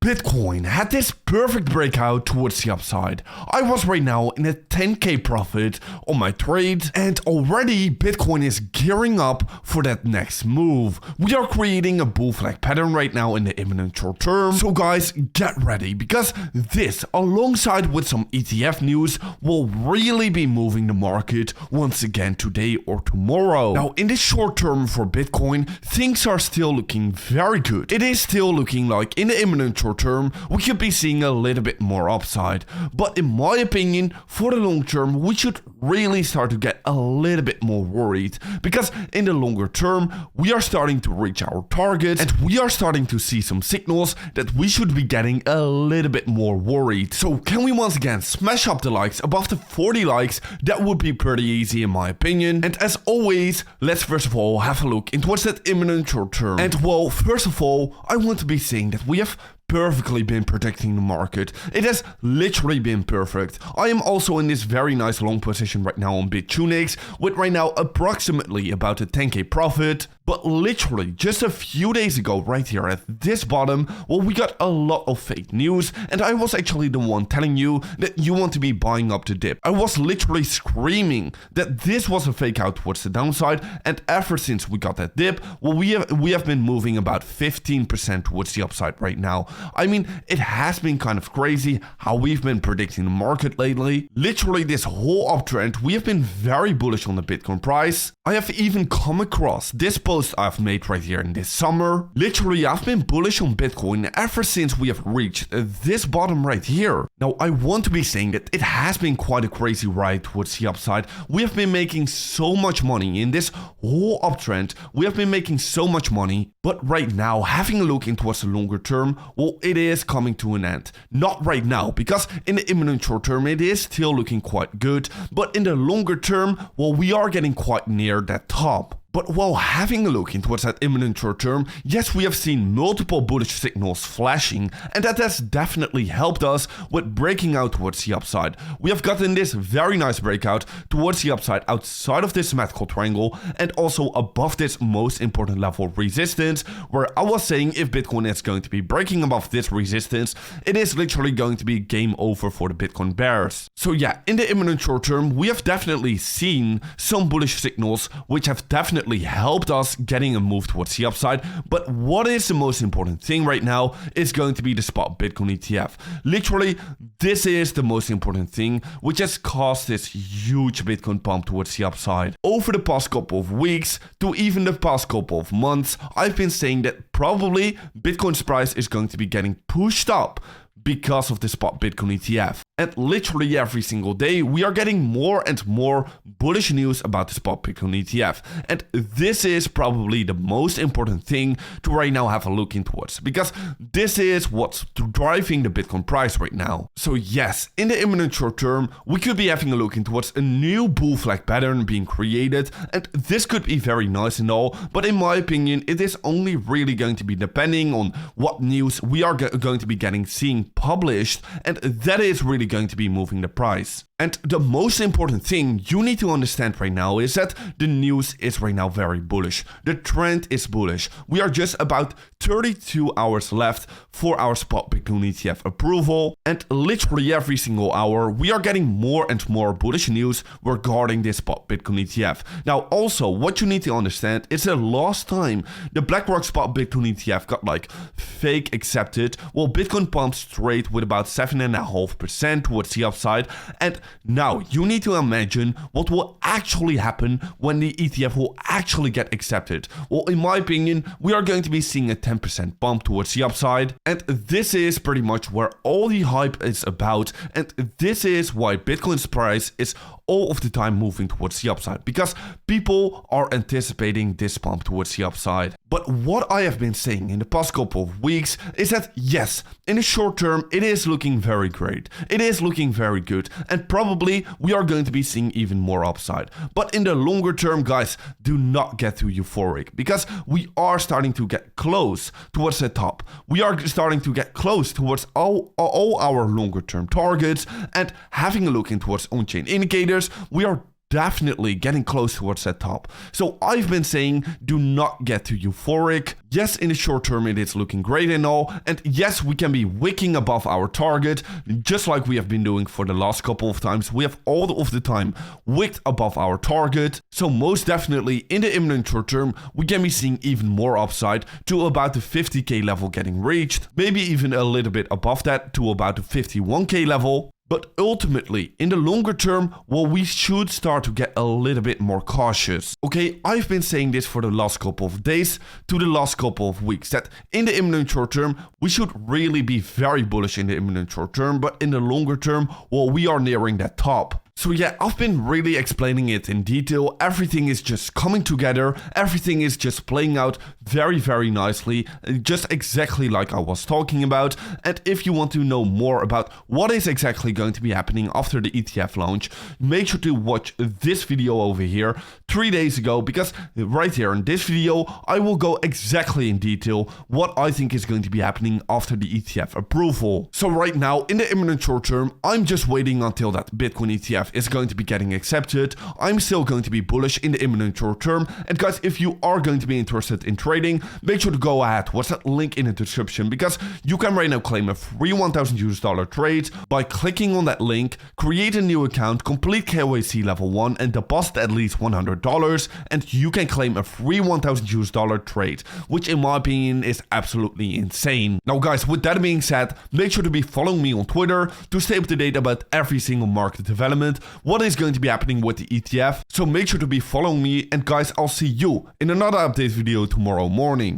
Bitcoin had this perfect breakout towards the upside. I was right now in a 10k profit on my trade, and already Bitcoin is gearing up for that next move. We are creating a bull flag pattern right now in the imminent short term. So guys, get ready, because this, alongside with some ETF news, will really be moving the market once again today or tomorrow. Now in the short term for Bitcoin, things are still looking very good. It is still looking like in the imminent short term, we could be seeing a little bit more upside. But in my opinion, for the long term, we should really start to get a little bit more worried, because in the longer term, we are starting to reach our targets, and we are starting to see some signals that we should be getting a little bit more worried. So can we once again smash up the likes above the 40 likes? That would be pretty easy in my opinion. And as always, let's first of all have a look into what's that imminent short term. And well, first of all, I want to be saying that we have perfectly been predicting the market. It has literally been perfect. I am also in this very nice long position right now on Bitunix with right now approximately about a 10k profit. But literally just a few days ago right here at this bottom, well, we got a lot of fake news, and I was actually the one telling you that you want to be buying up the dip. I was literally screaming that this was a fake out towards the downside, and ever since we got that dip, well, we have been moving about 15% towards the upside right now. I mean, it has been kind of crazy how we've been predicting the market lately. Literally this whole uptrend, we have been very bullish on the Bitcoin price. I have even come across this post I've made right here in this summer. Literally, I've been bullish on Bitcoin ever since we have reached this bottom right here. Now, I want to be saying that it has been quite a crazy ride towards the upside. We have been making so much money in this whole uptrend. We have been making so much money. But right now, having a look into what's the longer term, well, it is coming to an end. Not right now, because in the imminent short term, it is still looking quite good. But in the longer term, well, we are getting quite near that top. But while having a look into what's that imminent short term, yes, we have seen multiple bullish signals flashing, and that has definitely helped us with breaking out towards the upside. We have gotten this very nice breakout towards the upside outside of this symmetrical triangle, and also above this most important level of resistance, where I was saying if Bitcoin is going to be breaking above this resistance, it is literally going to be game over for the Bitcoin bears. So yeah, in the imminent short term, we have definitely seen some bullish signals, which have definitely helped us getting a move towards the upside. But what is the most important thing right now is going to be the spot Bitcoin ETF. Literally, this is the most important thing, which has caused this huge Bitcoin pump towards the upside. Over the past couple of weeks to even the past couple of months, I've been saying that probably Bitcoin's price is going to be getting pushed up because of the spot Bitcoin ETF. And literally every single day, we are getting more and more bullish news about the spot Bitcoin ETF. And this is probably the most important thing to right now have a look into towards, because this is what's driving the Bitcoin price right now. So yes, in the imminent short term, we could be having a look into towards a new bull flag pattern being created. And this could be very nice and all, but in my opinion, it is only really going to be depending on what news we are going to be seeing published, and that is really going to be moving the price. And the most important thing you need to understand right now is that the news is right now very bullish. The trend is bullish. We are just about 32 hours left for our spot Bitcoin ETF approval. And literally every single hour, we are getting more and more bullish news regarding this spot Bitcoin ETF. Now, also, what you need to understand is that last time the BlackRock spot Bitcoin ETF got like fake accepted, well, Bitcoin pumped straight with about 7.5% towards the upside. And now you need to imagine what will actually happen when the ETF will actually get accepted. Well, in my opinion, we are going to be seeing a 10% bump towards the upside. And this is pretty much where all the hype is about. And this is why Bitcoin's price is all of the time moving towards the upside, because people are anticipating this pump towards the upside. But what I have been saying in the past couple of weeks is that yes, in the short term, it is looking very great. It is looking very good. And probably we are going to be seeing even more upside. But in the longer term, guys, do not get too euphoric, because we are starting to get close towards the top. We are starting to get close towards all our longer term targets, and having a look in towards on-chain indicators, we are definitely getting close towards that top. So I've been saying, do not get too euphoric. Yes, in the short term it is looking great and all, and yes, we can be wicking above our target, just like we have been doing for the last couple of times. We have all of the time wicked above our target, so most definitely in the imminent short term, we can be seeing even more upside to about the 50k level getting reached, maybe even a little bit above that to about the 51k level. But ultimately, in the longer term, well, we should start to get a little bit more cautious. Okay, I've been saying this for the last couple of days to the last couple of weeks, that in the imminent short term, we should really be very bullish in the imminent short term, but in the longer term, well, we are nearing that top. So yeah, I've been really explaining it in detail. Everything is just coming together. Everything is just playing out very, very nicely. Just exactly like I was talking about. And if you want to know more about what is exactly going to be happening after the ETF launch, make sure to watch this video over here 3 days ago. Because right here in this video, I will go exactly in detail what I think is going to be happening after the ETF approval. So right now, in the imminent short term, I'm just waiting until that Bitcoin ETF is going to be getting accepted. I'm still going to be bullish in the imminent short term. And guys, if you are going to be interested in trading, make sure to go ahead. What's that link in the description? Because you can right now claim a free $1,000 trade by clicking on that link, create a new account, complete KYC level 1 and deposit at least $100, and you can claim a free $1,000 trade, which in my opinion is absolutely insane. Now guys, with that being said, make sure to be following me on Twitter to stay up to date about every single market development, what is going to be happening with the ETF. So make sure to be following me, and guys, I'll see you in another update video tomorrow morning.